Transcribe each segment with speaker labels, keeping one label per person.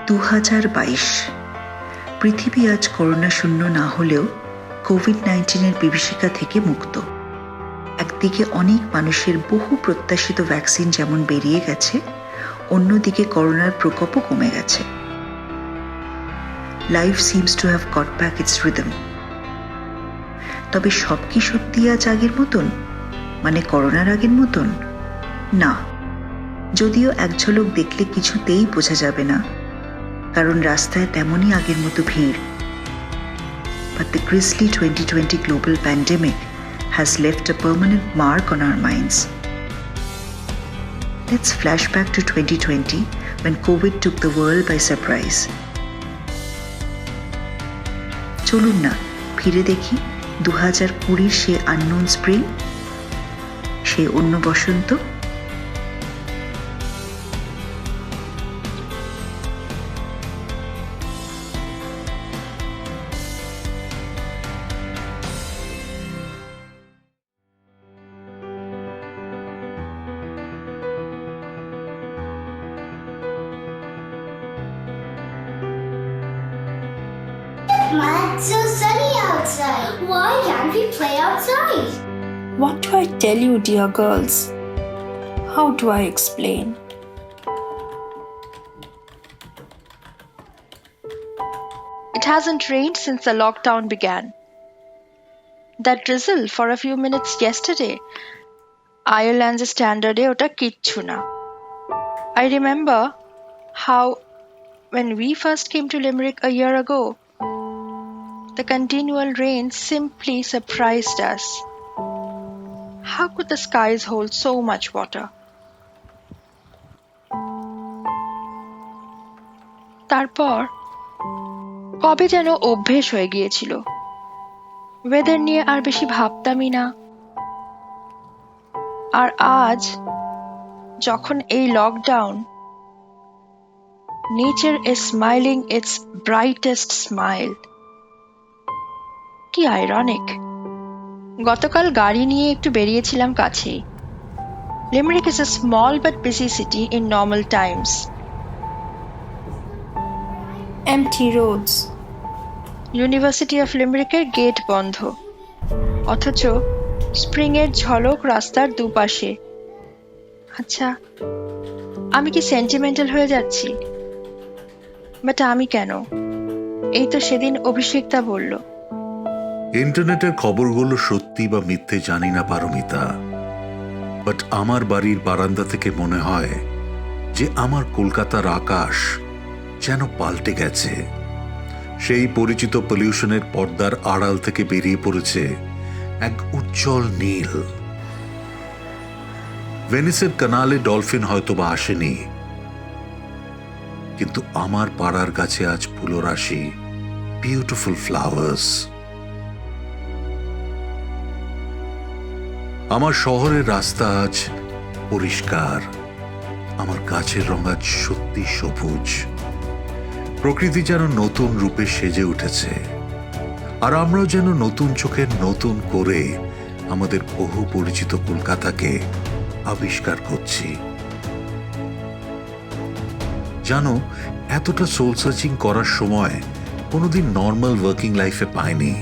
Speaker 1: 2022 পৃথিবী আজ করোনা শূন্য না হলেও কোভিড-19 বিভীষিকা থেকে মুক্ত। একদিকে অনেক মানুষের বহু প্রত্যাশিত ভ্যাকসিন যেমন বেরিয়ে গেছে, অন্যদিকে করোনার প্রকোপও কমে গেছে। Life seems to have got back it's rhythm. তবে সব কি সত্যি আজ আগের মতন, মানে করোনার আগের মতন? না, যদিও এক ঝলক দেখলে কিছুতেই বোঝা যাবে না, কারণ রাস্তায় তেমনই আগের মতো ভিড়। But the grisly 2020 global pandemic has left a permanent mark on our minds. Let's flash back to 2020 when COVID took the world by surprise. চলুন না ফিরে দেখি 2020 সে unknown spring, সে অন্য বসন্ত।
Speaker 2: It's so sunny outside. Why can't we play outside?
Speaker 3: What do I tell you, dear girls? How do I explain?
Speaker 4: It hasn't rained since the lockdown began. That drizzle for a few minutes yesterday, Ireland's standard ota kichchu na. I remember how when we first came to Limerick a year ago, the continual rain simply surprised us. How could the skies hold so much water? তারপর কবে যেন অভ্যেস হয়ে গিয়েছিল, weather নিয়ে আর বেশি ভাবতামই না। আর আজ যখন এই lockdown, nature is smiling it's brightest smile. কি আইরনিক। গতকাল গাড়ি নিয়ে একটু বেরিয়েছিলাম কাছেই। Limerick is a small but busy city in normal times.
Speaker 3: Empty roads.
Speaker 4: University of লিমেরিকের গেট বন্ধ, অথচ স্প্রিং এর ঝলক রাস্তার দুপাশে। আচ্ছা, আমি কি সেন্টিমেন্টাল হয়ে যাচ্ছি? বাট আমি কেন? এই তো সেদিন অভিষেকদা বলল।
Speaker 5: ইন্টারনেটের খবরগুলো সত্যি বা মিথ্যে জানি না পারমিতা, বাট আমার বাড়ির বারান্দা থেকে মনে হয় যে আমার কলকাতার আকাশ যেন পাল্টে গেছে। সেই পরিচিত পলিউশনের পর্দার আড়াল থেকে বেরিয়ে পড়েছে এক উজ্জ্বল নীল। ভেনিসের কানালে ডলফিন হয়তো বা আসেনি, কিন্তু আমার পাড়ার গাছে আজ ফুলরাশি, বিউটিফুল ফ্লাওয়ার্স। আমার শহরের রাস্তা আজ পরিষ্কার, আমার গাছের রং আজ সত্যি সবুজ। প্রকৃতি যেন নতুন রূপে সেজে উঠেছে, আর আমরাও যেন নতুন চোখে নতুন করে আমাদের বহু পরিচিত কলকাতাকে আবিষ্কার করছি। জানো, এতটা সোল সার্চিং করার সময় কোনোদিন নর্মাল ওয়ার্কিং লাইফে পাইনি।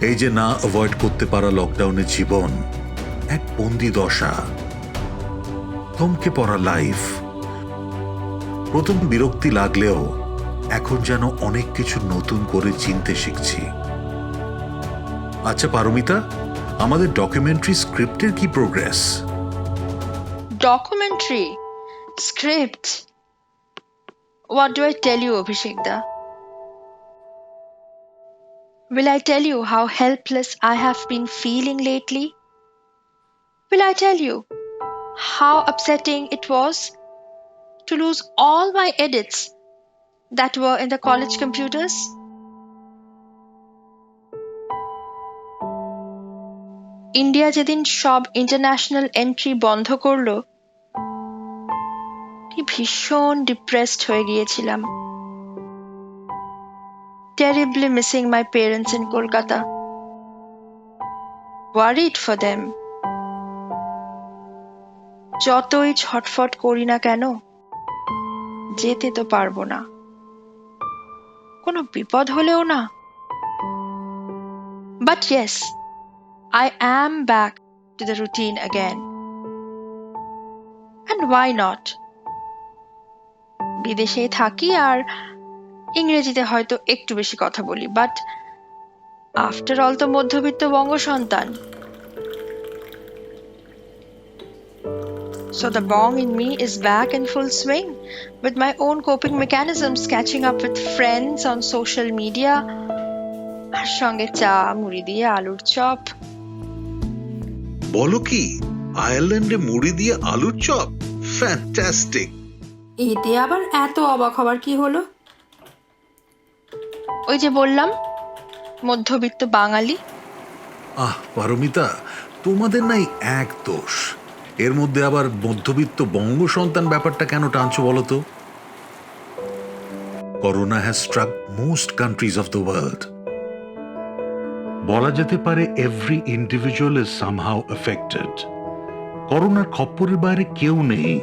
Speaker 5: এই যে না অ্যাভয়েড করতে পারা লকডাউনের জীবন, এক বন্দি দশা, থমকে পড়া লাইফ। প্রথম বিরক্তি লাগলেও এখন যেন অনেক কিছু নতুন করে চিনতে শিখছি। আচ্ছা পারমিতা, আমাদের ডকুমেন্টারি স্ক্রিপ্টের কি progress?
Speaker 4: Documentary script? What do I tell you, Abhishekda? Will I tell you how helpless I have been feeling lately? Will I tell you how upsetting it was to lose all my edits that were in the college computers? India যেদিন সব international entry বন্ধ করলো, কি ভীষণ depressed হয়ে গিয়েছিলাম। Terribly missing my parents in Kolkata. Worried for them. যতই ছটফট করি না কেন, যেতে তো পারবো না, কোনো বিপদ হলেও না। But yes, I am back to the routine again. And why not? বিদেশে থাকি আর ইংরেজিতে হয়তো একটু বেশি কথা বলি, বাট আফটার অল তো মধ্যবিত্ত বঙ্গ সন্তান। So the bong in me is back in full swing, with my own coping mechanisms, catching up with friends on social media, আর সঙ্গে চা, মুড়ি দিয়ে আলুর চপ।
Speaker 5: বলো কি, আয়ারল্যান্ডে মুড়ি দিয়ে আলুর চপ? ফ্যান্টাস্টিক।
Speaker 3: এতে আবার এত অবাক হবার কি হলো?
Speaker 4: ওই যে বললাম, মধ্যবিত্ত বাঙালি।
Speaker 5: পারমিতা, তোমাদের নাই এক দোষ, এর মধ্যে আবার মধ্যবিত্ত বঙ্গ সন্তান ব্যাপারটা কেন টানছো বলো তো? Corona has struck most countries of the world. বলা যেতে পারে every individual is somehow affected. করোনার খপ্পরের বাইরে কেউ নেই।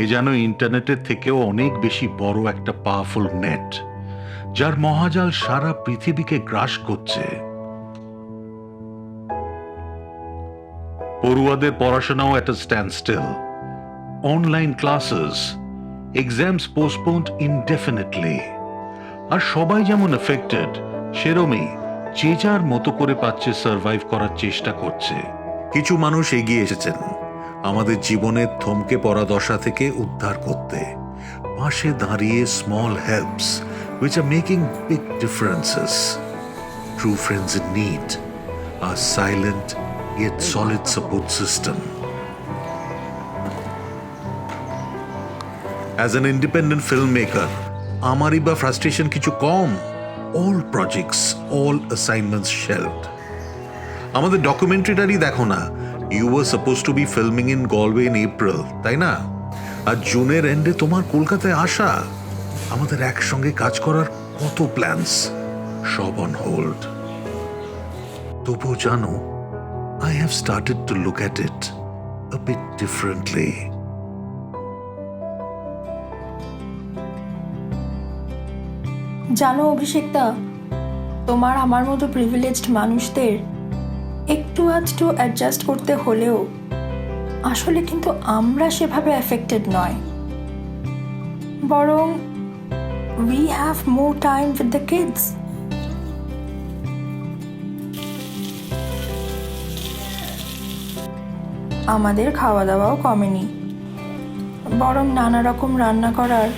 Speaker 5: এ যেন ইন্টারনেটের থেকেও অনেক বেশি বড় একটা পাওয়ারফুল নেট, যার মহাজাল সারা পৃথিবীকে গ্রাস করছে। পড়ুয়াদের পড়াশোনাও একটা standstill, online classes, exams postponed indefinitely. আর সবাই যেমন এফেক্টেড, সেরমই যে যার মতো করে পাচ্ছে সার্ভাইভ করার চেষ্টা করছে। কিছু মানুষ এগিয়ে এসেছেন আমাদের জীবনের থমকে পড়া দশা থেকে উদ্ধার করতে, পাশে দাঁড়িয়ে small helps which are making big differences. True friends in need, a silent yet solid support system. As an independent filmmaker, আমারই বা frustration কিছু কম? All projects, all assignments shelved. আমাদের ডকুমেন্টারিটারই দেখো না, you were supposed to be filming in Galway in April, তাই না? আর জুনের এন্ডে তোমার কলকাতায় আসা। আমাদের একসঙ্গে কাজ করার কত প্ল্যানস, সব অন হোল্ড। তবু জানো, I have started to look at it a bit differently.
Speaker 3: জানো অভিষেকদা, তোমার আমার মতো প্রিভিলেজড মানুষদের একটু আধটু অ্যাডজাস্ট করতে হলেও আসলে কিন্তু আমরা সেভাবে এফেক্টেড নয়, বরং we have more time with the kids. আমাদের খাওয়া দাওয়াও কমেনি, বরং নানা রকম রান্না করার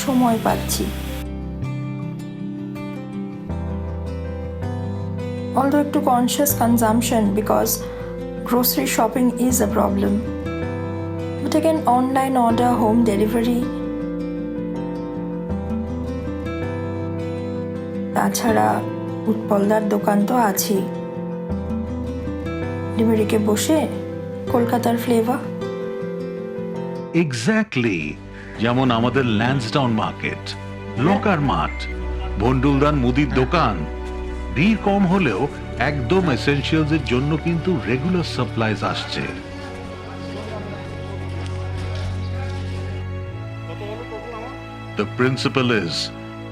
Speaker 3: সময় পাচ্ছি। Although একটু conscious consumption because grocery shopping is a problem. But again, online order, home delivery. তাছাড়া উৎপলদার দোকান তো আছেই, ডিমেরিকে বসে কলকাতার ফ্লেভার।
Speaker 5: এক্স্যাক্টলি, যেমন আমাদের ল্যান্সডাউন মার্কেট, লকার মার্ট, ভন্ডুলদান মুদির দোকান। ভিড় কম হলেও একদম এসেনশিয়ালস এর জন্য কিন্তু রেগুলার সাপ্লাইজ আসছে। দ্য প্রিন্সিপাল ইজ,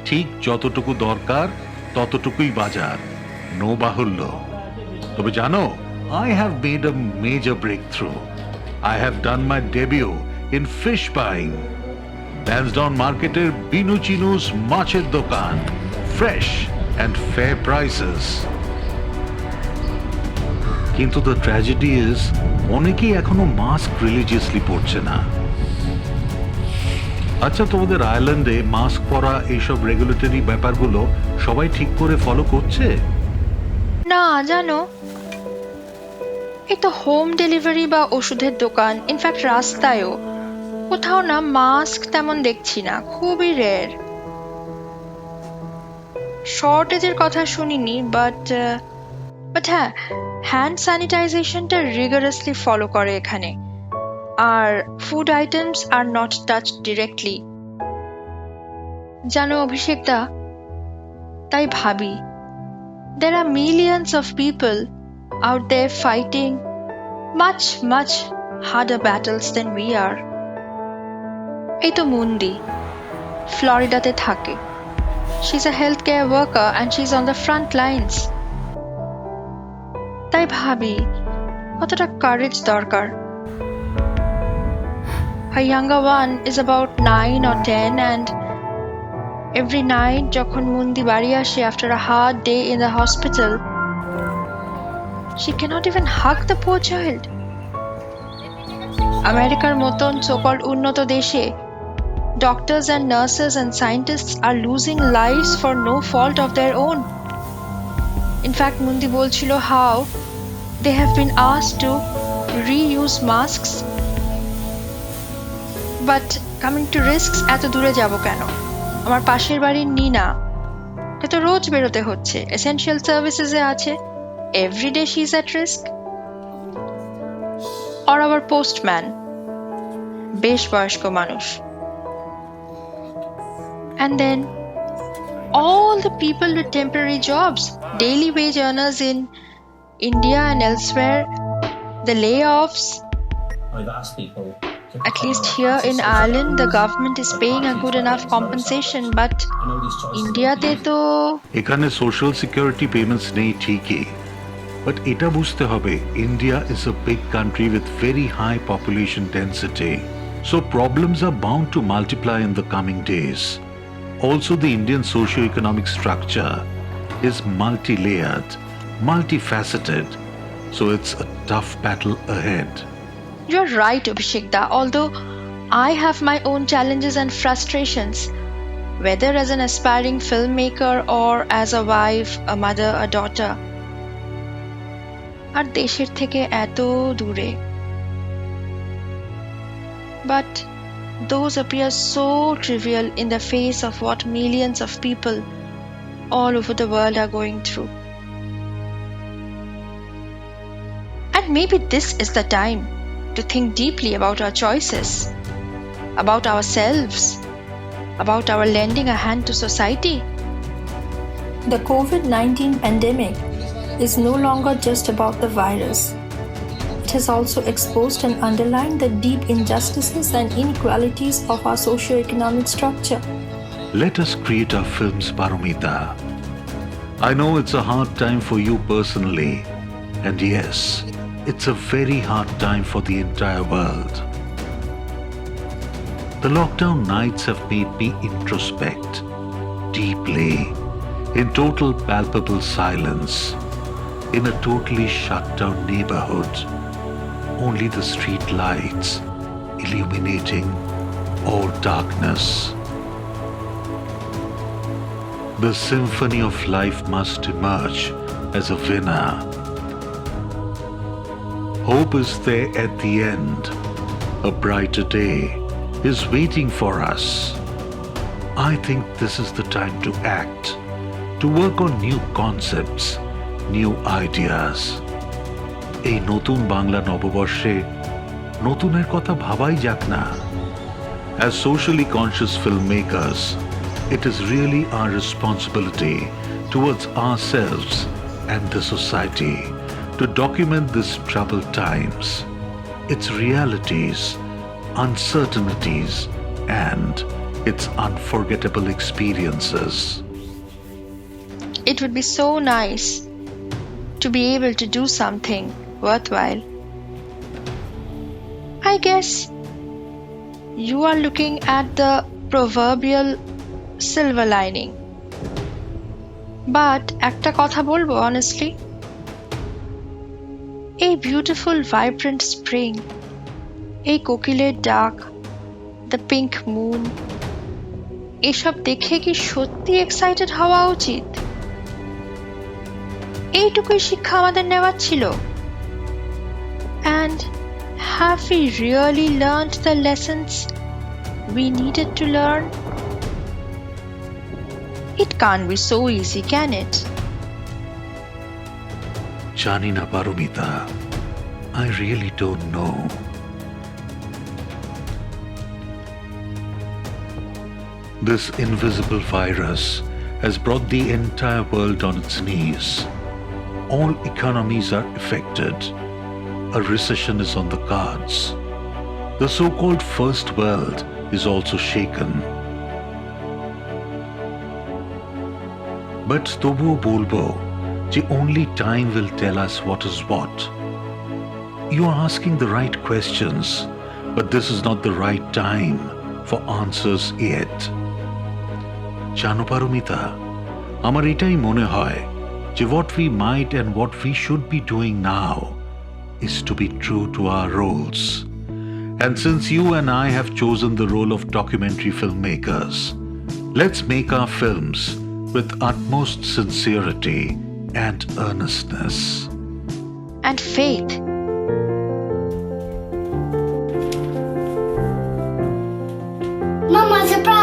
Speaker 5: ঠিক যতটুকু দরকার ততটুকুই বাজার, নো বাহুল্য। তবে জানো, I have made a major breakthrough. I have done my debut in fish buying. Lansdowne Marketer Binu Chinu's মাছের দোকান, fresh and fair prices. কিন্তু the tragedy is, অনেকেই এখনো মাস্ক রিলিজিয়াসলি পরছে না। আচ্ছা, তোমাদের আয়ারল্যান্ডে মাস্ক পরা এইসব রেগুলেটরি ব্যাপারগুলো সবাই ঠিক করে ফলো করছে?
Speaker 4: না, জানো, এই তো হোম ডেলিভারি বা ওষুধের দোকান, ইনফ্যাক্ট রাস্তায়ও কোথাও না মাস্ক তেমন দেখছি না, খুবই রেয়ার। শর্টেজের কথা শুনিনি, বাট হ্যাঁ, হ্যান্ড স্যানিটাইজেশনটা রিগারাসলি ফলো করে এখানে। আর food items are not touch directly. জানো অভিষেকদা, তাই ভাবি, there are millions of people out there fighting much harder battles than we are. এই তো মুন্দি ফ্লোরিডাতে থাকে। She is a health care worker and she is on the front lines. তাই ভাবি কতটা কারেজ দরকার। Her younger one is about 9 or 10 and every night যখন মুন্দি বাড়ি আসে after a hard day in the hospital, she cannot even hug the poor child. আমেরিকার মতন so-called উন্নত দেশে doctors and nurses and scientists are losing lives for no fault of their own. In fact, মুন্দি বলছিল how they have been asked to reuse masks. But coming to risks, এত দূরে যাব কেন? আমার পাশের বাড়ির নিনা, কে তো রোজ বেরোতে হচ্ছে, এসেনশিয়াল সার্ভিসেসে আছে, everyday she is at risk. আর আবার পোস্টম্যান, বেশ বয়স্ক মানুষ। And then all the people with temporary jobs, daily wage earners in India and elsewhere, the layoffs.
Speaker 6: I've asked people.
Speaker 4: At least here in Ireland, the government is paying a good enough compensation, but India te to
Speaker 5: এখানে social security payments নেই ঠিকই, but এটা বুঝতে হবে India is a big country with very high population density, so problems are bound to multiply in the coming days. Also, the Indian socio-economic structure is multi-layered, multifaceted, so it's a tough battle ahead.
Speaker 4: you're right, Abhishekda. Although I have my own challenges and frustrations, whether as an aspiring filmmaker or as a wife, a mother, a daughter. আর দেশের থেকে এত দূরে। But those appear so trivial in the face of what millions of people all over the world are going through. And maybe this is the time to think deeply about our choices, about ourselves, about our lending a hand to society.
Speaker 3: The COVID-19 pandemic is no longer just about the virus. It has also exposed and underlined the deep injustices and inequalities of our socio-economic structure.
Speaker 5: Let us create our films, Paromita. I know it's a hard time for you personally, and yes, it's a very hard time for the entire world. The lockdown nights have made me introspect deeply, in total palpable silence, in a totally shut down neighborhood. Only the street lights illuminating all darkness. The symphony of life must emerge as a winner. Hope is there at the end. A brighter day is waiting for us. I think this is the time to act, to work on new concepts, new ideas. এই নতুন বাংলা নববর্ষে নতুনের কথা ভাবাই যাক না। As socially conscious filmmakers, it is really our responsibility towards ourselves and the society to document these troubled times, its realities, uncertainties, and its unforgettable experiences.
Speaker 4: It would be so nice to be able to do something worthwhile. I guess you are looking at the proverbial silver lining. But একটা কথা বলবো honestly, এই beautiful vibrant spring, এই কোকিলের ডাক, the pink moon, এসব দেখে কি সত্যি এক্সাইটেড হওয়া উচিত? এইটুকুই শিক্ষা আমাদের নেওয়ার ছিল। And have we really learned the lessons we needed to learn? It can't be so easy, can it?
Speaker 5: জানি না Paromita, I really don't know. This invisible virus has brought the entire world on its knees. All economies are affected. A recession is on the cards. The so-called first world is also shaken. But তবুও বলবো যে only time will tell us what is what. You are asking the right questions, but this is not the right time for answers yet. জানো পারমিতা, আমার এটাই মনে হয় যে what we might and what we should be doing now is to be true to our roles. And since you and I have chosen the role of documentary filmmakers, let's make our films with utmost sincerity and earnestness.
Speaker 4: And faith.
Speaker 2: Mama, surprise!